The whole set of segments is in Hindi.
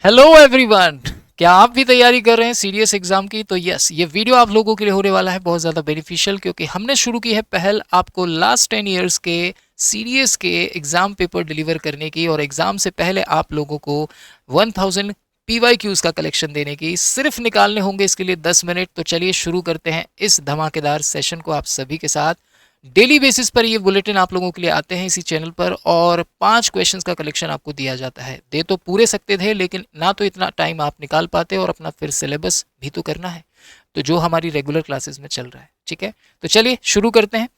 Hello everyone. क्या आप भी तैयारी कर रहे हैं सीरियस एग्जाम की? तो यस, ये वीडियो आप लोगों के लिए होने वाला है बहुत ज़्यादा बेनिफिशियल, क्योंकि हमने शुरू की है पहल आपको लास्ट 10 ईयर्स के सीरियस के एग्ज़ाम पेपर डिलीवर करने की, और एग्ज़ाम से पहले आप लोगों को 1000 PYQs का कलेक्शन देने की। सिर्फ निकालने होंगे इसके लिए 10 मिनट। तो चलिए शुरू करते हैं इस धमाकेदार सेशन को आप सभी के साथ। डेली बेसिस पर ये बुलेटिन आप लोगों के लिए आते हैं इसी चैनल पर, और 5 क्वेश्चंस का कलेक्शन आपको दिया जाता है। दे तो पूरे सकते थे, लेकिन ना तो इतना टाइम आप निकाल पाते, और अपना फिर सिलेबस भी तो करना है, तो जो हमारी रेगुलर क्लासेस में चल रहा है। ठीक है, तो चलिए शुरू करते हैं।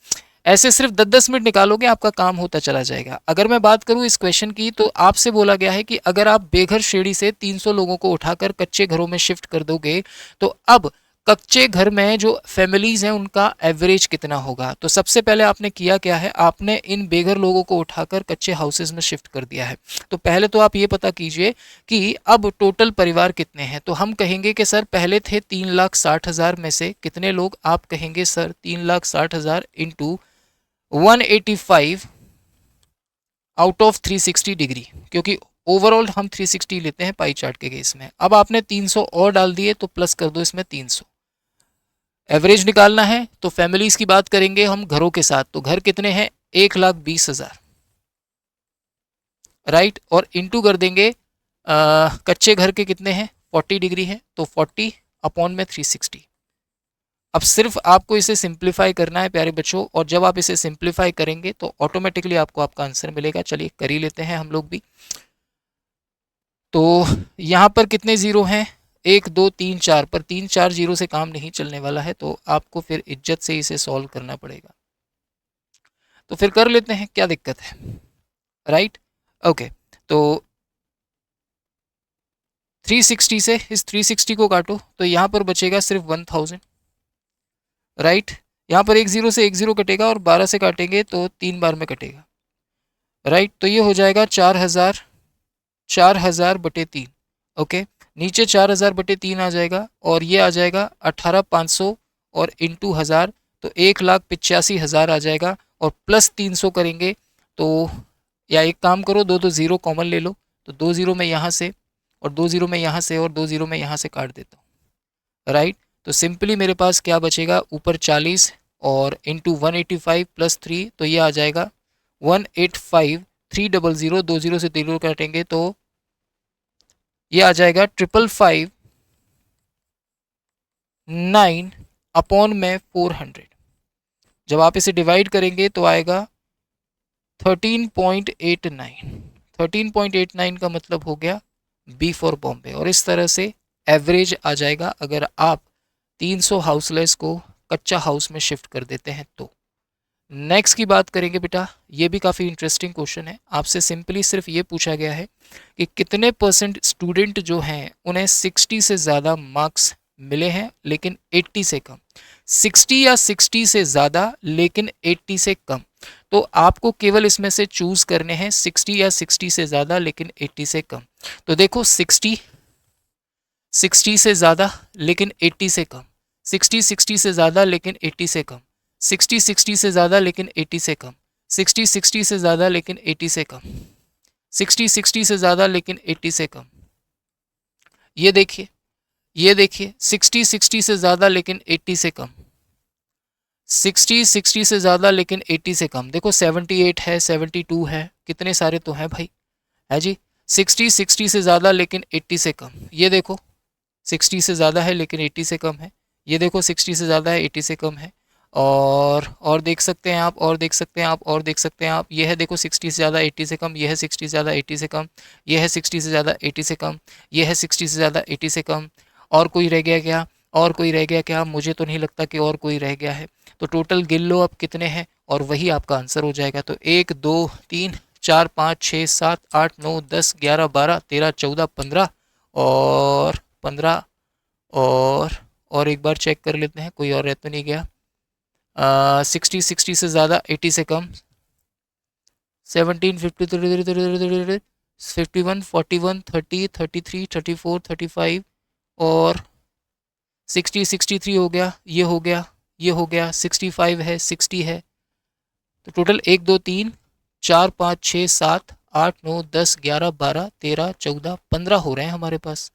ऐसे सिर्फ 10-10 मिनट निकालोगे, आपका काम होता चला जाएगा। अगर मैं बात करूं इस क्वेश्चन की, तो आपसे बोला गया है कि अगर आप बेघर श्रेणी से 300 लोगों को उठाकर कच्चे घरों में शिफ्ट कर दोगे, तो अब कच्चे घर में जो फैमिलीज हैं उनका एवरेज कितना होगा। तो सबसे पहले आपने किया क्या है, आपने इन बेघर लोगों को उठाकर कच्चे हाउसेज में शिफ्ट कर दिया है। तो पहले तो आप ये पता कीजिए कि अब टोटल परिवार कितने हैं। तो हम कहेंगे कि सर पहले थे 3,60,000 में से कितने लोग, आप कहेंगे sir 3,60,000 into 185 out of 360 degree, क्योंकि ओवरऑल हम 360 लेते हैं पाई चार्ट के केस में। अब आपने 300 और डाल दिए, तो प्लस कर दो इसमें 300। एवरेज निकालना है तो फैमिलीज की बात करेंगे हम घरों के साथ। तो घर कितने हैं, 1,20,000, राइट। और इंटू कर देंगे कच्चे घर के कितने हैं, 40 डिग्री है, तो 40 अपॉन में 360। अब सिर्फ आपको इसे सिंप्लीफाई करना है प्यारे बच्चों, और जब आप इसे सिंप्लीफाई करेंगे तो ऑटोमेटिकली आपको आपका आंसर मिलेगा। चलिए कर ही लेते हैं हम लोग भी। तो यहाँ पर कितने ज़ीरो हैं, 1 2 3 4, पर 3 4 जीरो से काम नहीं चलने वाला है, तो आपको फिर इज्जत से इसे सॉल्व करना पड़ेगा। तो फिर कर लेते हैं, क्या दिक्कत है, राइट। ओके, तो 360 से इस 360 को काटो, तो यहाँ पर बचेगा सिर्फ 1000, राइट। यहाँ पर 1 0 से 1 0 कटेगा, और 12 से काटेंगे तो 3 बार में कटेगा, राइट। तो ये हो जाएगा 4,000, 4,000/3। ओके, नीचे 4,000/3 आ जाएगा, और ये आ जाएगा 18,500 और इंटू 1000, तो 1,85,000 आ जाएगा। और प्लस 300 करेंगे तो, या एक काम करो, दो दो ज़ीरो कॉमन ले लो, तो 2 0 में यहाँ से, और 2 0 में यहाँ से, और 2 0 में यहाँ से काट देता हूँ, राइट। तो सिंपली मेरे पास क्या बचेगा, ऊपर 40 और इंटू 185 + 3, तो ये आ जाएगा 185 300। 2 0 से 3 काटेंगे तो ये आ जाएगा 555,9 अपॉन में 400। जब आप इसे डिवाइड करेंगे तो आएगा 13.89। 13.89 का मतलब हो गया बी फॉर बॉम्बे। और इस तरह से एवरेज आ जाएगा अगर आप 300 हाउसलेस को कच्चा हाउस में शिफ्ट कर देते हैं तो। नेक्स्ट की बात करेंगे बेटा, ये भी काफ़ी इंटरेस्टिंग क्वेश्चन है। आपसे सिंपली सिर्फ ये पूछा गया है कि कितने परसेंट स्टूडेंट जो हैं उन्हें 60 से ज़्यादा मार्क्स मिले हैं लेकिन 80 से कम। 60 या 60 से ज़्यादा लेकिन 80 से कम। तो आपको केवल इसमें से चूज़ करने हैं 60 या 60 से ज़्यादा लेकिन 80 से कम। तो देखो 60 60 से ज़्यादा लेकिन 80 से कम, 60 60 से ज़्यादा लेकिन 80 से कम, 60 60 से ज़्यादा लेकिन 80 से कम, 60 60 से ज़्यादा लेकिन 80 से कम, 60 60 से ज़्यादा लेकिन 80 से कम। ये देखिए, ये देखिए, 60 60 से ज़्यादा लेकिन 80 से कम, 60 60 से ज़्यादा लेकिन 80 से कम। देखो 78 है, 72 है, कितने सारे तो हैं भाई, है जी। 60 60 से ज़्यादा लेकिन 80 से कम, ये देखो 60 से ज़्यादा है लेकिन 80 से कम है। ये देखो 60 से ज़्यादा है, 80 से कम है। और देख सकते हैं आप, और देख सकते हैं आप, और देख सकते हैं आप, ये है देखो 60 से ज़्यादा 80 से कम, ये है 60 से ज़्यादा 80 से कम, ये है 60 से ज़्यादा 80 से कम, ये है 60 से ज़्यादा 80 से कम। और कोई रह गया क्या, और कोई रह गया क्या? मुझे तो नहीं लगता कि और कोई रह गया है। तो टोटल गिन लो अब कितने हैं, और वही आपका आंसर हो जाएगा। तो 1 2 3 4 5 6 7 8 9 10 11 12 13 14 15 और 15, और एक बार चेक कर लेते हैं कोई और रह तो नहीं गया। 60 60 से ज़्यादा 80 से कम, 17 50 51 41 30 33 34 35, और 60 63 हो गया, ये हो गया, ये हो गया, 65 है, 60 है। तो टोटल 1 2 3 4 5 6 7 8 9 10 11 12 13 14 15 हो रहे हैं हमारे पास।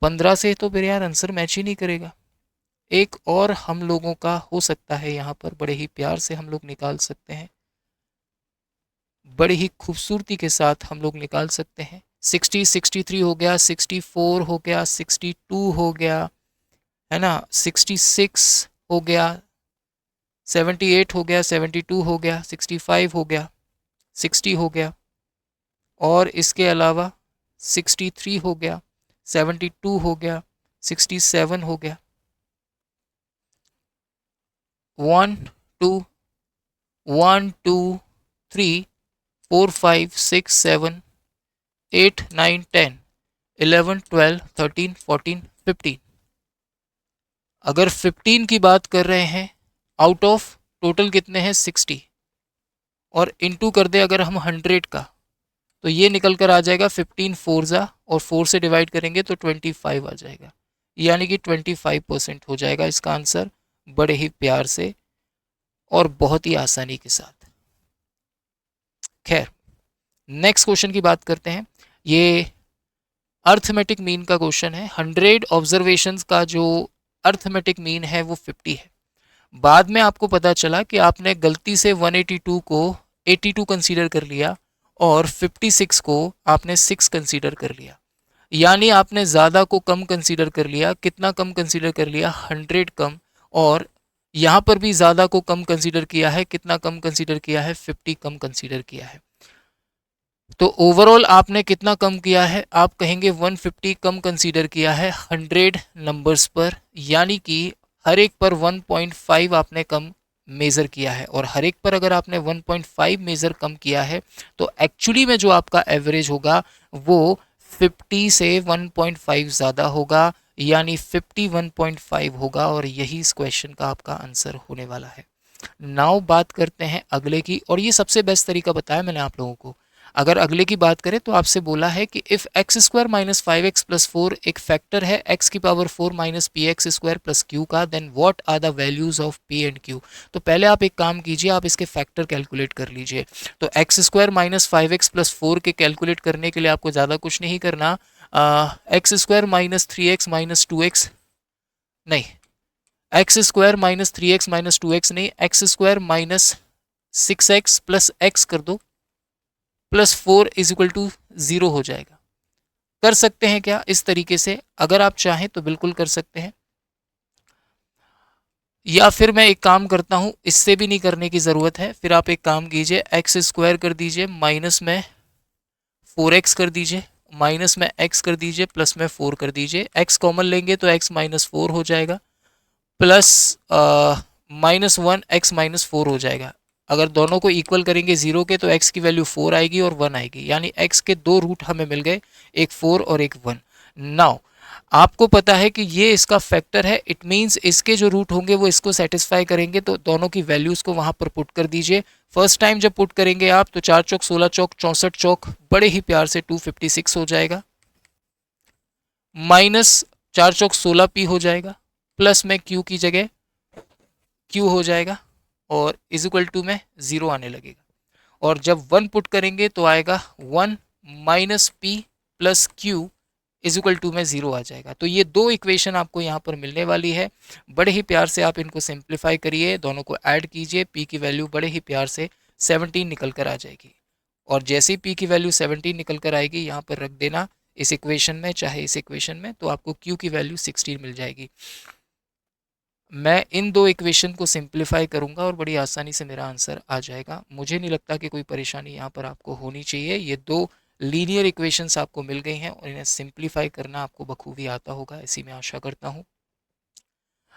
15 से तो फिर यार आंसर मैच ही नहीं करेगा। एक और हम लोगों का हो सकता है यहाँ पर, बड़े ही प्यार से हम लोग निकाल सकते हैं, बड़े ही खूबसूरती के साथ हम लोग निकाल सकते हैं। 60 63 हो गया, 64 हो गया, 62 हो गया, है ना, 66 हो गया, 78 हो गया, 72 हो गया, 65 हो गया, 60 हो गया, और इसके अलावा 63 हो गया, 72 हो गया, 67 हो गया। 1 2 1 2 3 4 5 6 7 8 9 10 11 12 13 14 15। अगर 15 की बात कर रहे हैं, आउट ऑफ टोटल कितने हैं 60, और इनटू कर दे अगर हम 100 का, तो ये निकल कर आ जाएगा 15 फोर ज़ा, और 4 से डिवाइड करेंगे तो 25 आ जाएगा, यानी कि 25% हो जाएगा इसका आंसर, बड़े ही प्यार से और बहुत ही आसानी के साथ। खैर, नेक्स्ट क्वेश्चन की बात करते हैं। ये अर्थमेटिक मीन का क्वेश्चन है। 100 ऑब्जर्वेशंस का जो अर्थमेटिक मीन है वो 50 है। बाद में आपको पता चला कि आपने गलती से 182 को 82 कंसीडर कर लिया और 56 को आपने 6 कंसीडर कर लिया, यानी आपने ज़्यादा को कम कंसीडर कर लिया। कितना कम कंसीडर कर लिया? 100 कम। और यहाँ पर भी ज़्यादा को कम कंसीडर किया है। कितना कम कंसीडर किया है? 50 कम कंसीडर किया है। तो ओवरऑल आपने कितना कम किया है? आप कहेंगे 150 कम कंसीडर किया है 100 नंबर्स पर, यानी कि हर एक पर 1.5 आपने कम मेज़र किया है। और हर एक पर अगर आपने 1.5 मेज़र कम किया है तो एक्चुअली में जो आपका एवरेज होगा वो 50 से 1.5 ज़्यादा होगा, यानी 51.5 होगा, और यही इस क्वेश्चन का आपका आंसर होने वाला है। नाउ बात करते हैं अगले की, और ये सबसे बेस्ट तरीका बताया मैंने आप लोगों को। अगर अगले की बात करें तो आपसे बोला है कि if X square minus 5x plus 4 एक फैक्टर है एक्स की power 4 minus P X square plus Q का, then what are the values of P and Q. तो पहले आप एक काम कीजिए, आप इसके फैक्टर कैलकुलेट कर लीजिए। तो x square minus 5x plus 4 के कैलकुलेट करने के लिए आपको ज़्यादा कुछ नहीं करना। X square minus 3x minus 2x, नहीं, x square minus 3x minus 2x नहीं, x square minus 6x plus x कर दो, प्लस 4 इज इक्वल टू 0 हो जाएगा। कर सकते हैं क्या इस तरीके से? अगर आप चाहें तो बिल्कुल कर सकते हैं, या फिर मैं एक काम करता हूं, इससे भी नहीं करने की ज़रूरत है। फिर आप एक काम कीजिए, एक्स स्क्वायर कर दीजिए, माइनस में 4x कर दीजिए, माइनस में x कर दीजिए, प्लस में 4 कर दीजिए। x कॉमन लेंगे तो x माइनस 4 हो जाएगा, प्लस माइनस 1 x माइनस 4 हो जाएगा। अगर दोनों को इक्वल करेंगे 0 के तो x की वैल्यू 4 आएगी और 1 आएगी, यानी x के दो रूट हमें मिल गए, एक 4 और एक 1। नाउ आपको पता है कि ये इसका फैक्टर है, इट मीन्स इसके जो रूट होंगे वो इसको सेटिस्फाई करेंगे, तो दोनों की वैल्यूज़ को वहाँ पर पुट कर दीजिए। फर्स्ट टाइम जब पुट करेंगे आप तो 4 चौक 16 चौक 64 चौक, बड़े ही प्यार से 256 हो जाएगा, माइनस 4 चौक 16 p हो जाएगा, प्लस में q की जगह q हो जाएगा, और इज इक्वल टू में 0 आने लगेगा। और जब 1 पुट करेंगे तो आएगा 1 minus p plus q is equal to में 0 आ जाएगा। तो ये दो इक्वेशन आपको यहाँ पर मिलने वाली है। बड़े ही प्यार से आप इनको सिंप्लीफाई करिए, दोनों को ऐड कीजिए, पी की वैल्यू बड़े ही प्यार से 17 निकल कर आ जाएगी। और जैसे ही पी की वैल्यू 17 निकल कर आएगी यहाँ पर रख देना इस इक्वेशन में, चाहे इस इक्वेशन में, तो आपको क्यू की वैल्यू 16 मिल जाएगी। मैं इन दो इक्वेशन को सिंप्लीफाई करूंगा और बड़ी आसानी से मेरा आंसर आ जाएगा। मुझे नहीं लगता कि कोई परेशानी यहाँ पर आपको होनी चाहिए। ये दो लीनियर इक्वेशंस आपको मिल गई हैं और इन्हें सिंप्लीफाई करना आपको बखूबी आता होगा, ऐसी मैं आशा करता हूँ।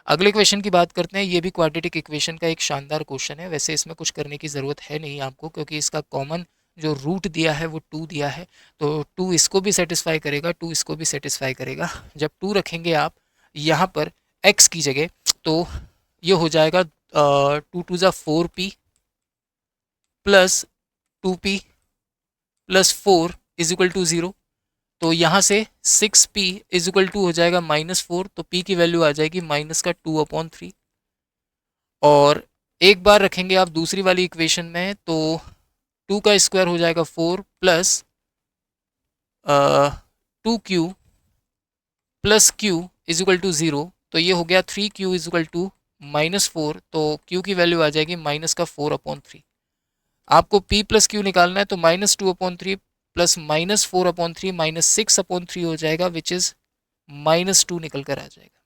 अगले क्वेश्चन की बात करते हैं। ये भी क्वाड्रेटिक इक्वेशन का एक शानदार क्वेश्चन है। वैसे इसमें कुछ करने की ज़रूरत है नहीं आपको, क्योंकि इसका कॉमन जो रूट दिया है वो 2 दिया है, तो 2 इसको भी सेटिस्फाई करेगा, 2 इसको भी सेटिस्फाई करेगा। जब 2 रखेंगे आप यहाँ पर x की जगह, तो ये हो जाएगा 2 टू ज़ा 4p plus 2p plus 4 is equal to 0। तो यहाँ से 6p इज इक्वल टू हो जाएगा -4, तो p की वैल्यू आ जाएगी माइनस का 2/3। और एक बार रखेंगे आप दूसरी वाली इक्वेशन में तो 2 का स्क्वायर हो जाएगा 4 plus 2q plus q is equal to 0, तो ये हो गया 3q इज इक्वल टू -4, तो q की वैल्यू आ जाएगी माइनस का 4/3। आपको p प्लस q निकालना है तो -2/3 प्लस -4/3 -6/3 हो जाएगा, विच इज -2 निकल कर आ जाएगा।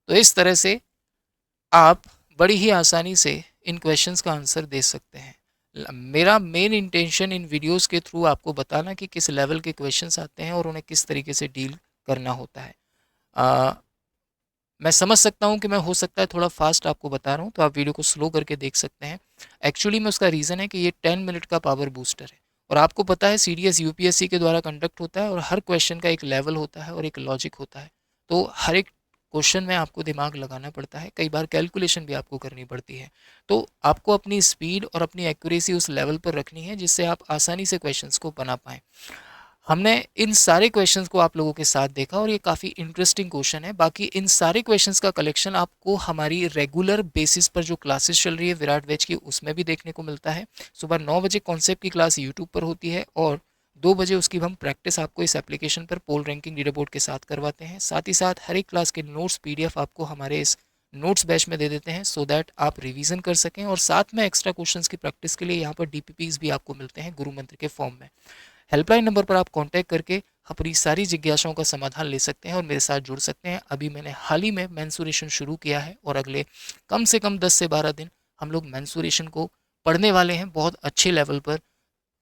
तो इस तरह से आप बड़ी ही आसानी से इन क्वेश्चंस का आंसर दे सकते हैं। मेरा मेन इंटेंशन इन वीडियोस के थ्रू आपको बताना कि किस लेवल के क्वेश्चंस आते हैं और उन्हें किस तरीके से डील करना होता है। मैं समझ सकता हूँ कि मैं हो सकता है थोड़ा फास्ट आपको बता रहा हूँ, तो आप वीडियो को स्लो करके देख सकते हैं। एक्चुअली में उसका रीज़न है कि ये 10 मिनट का पावर बूस्टर है और आपको पता है सीडीएस यूपीएससी के द्वारा कंडक्ट होता है और हर क्वेश्चन का एक लेवल होता है और एक लॉजिक होता है। तो हर एक क्वेश्चन में आपको दिमाग लगाना पड़ता है, कई बार कैलकुलेशन भी आपको करनी पड़ती है। तो आपको अपनी स्पीड और अपनी एक्यूरेसी उस लेवल पर रखनी है जिससे आप आसानी से क्वेश्चंस को बना पाएँ। हमने इन सारे क्वेश्चंस को आप लोगों के साथ देखा और ये काफ़ी इंटरेस्टिंग क्वेश्चन है। बाकी इन सारे क्वेश्चंस का कलेक्शन आपको हमारी रेगुलर बेसिस पर जो क्लासेस चल रही है विराट बैच की, उसमें भी देखने को मिलता है। सुबह 9 बजे कॉन्सेप्ट की क्लास यूट्यूब पर होती है और 2 बजे उसकी हम प्रैक्टिस आपको इस एप्लीकेशन पर पोल रैंकिंग लीडर बोर्ड के साथ करवाते हैं। साथ ही साथ हर एक क्लास के नोट्स PDF आपको हमारे इस नोट्स बैच में दे देते हैं सो दैट आप रिवीजन कर सकें और साथ में एक्स्ट्रा क्वेश्चंस की प्रैक्टिस के लिए यहाँ पर DPPs भी आपको मिलते हैं गुरु मंत्र के फॉर्म में। हेल्पलाइन नंबर पर आप कांटेक्ट करके अपनी सारी जिज्ञासाओं का समाधान ले सकते हैं और मेरे साथ जुड़ सकते हैं। अभी मैंने हाल ही में मेंसुरेशन शुरू किया है और अगले कम से कम 10 से 12 दिन हम लोग मेंसुरेशन को पढ़ने वाले हैं बहुत अच्छे लेवल पर,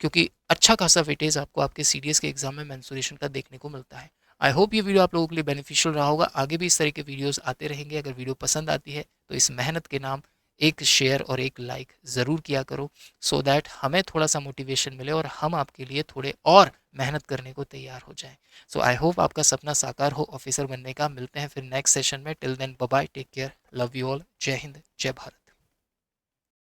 क्योंकि अच्छा खासा वेटेज आपको आपके सीडीएस के एग्जाम में मेंसुरेशन का देखने को मिलता है। आई होप ये वीडियो आप लोगों के लिए बेनिफिशियल रहा होगा। आगे भी इस तरह के वीडियोस आते रहेंगे। अगर वीडियो पसंद आती है तो इस मेहनत के नाम एक शेयर और एक लाइक ज़रूर किया करो सो दैट हमें थोड़ा सा मोटिवेशन मिले और हम आपके लिए थोड़े और मेहनत करने को तैयार हो जाएं। सो आई होप आपका सपना साकार हो ऑफिसर बनने का। मिलते हैं फिर नेक्स्ट सेशन में। Till then bye bye, take care, love you all, जय हिंद, जय भारत।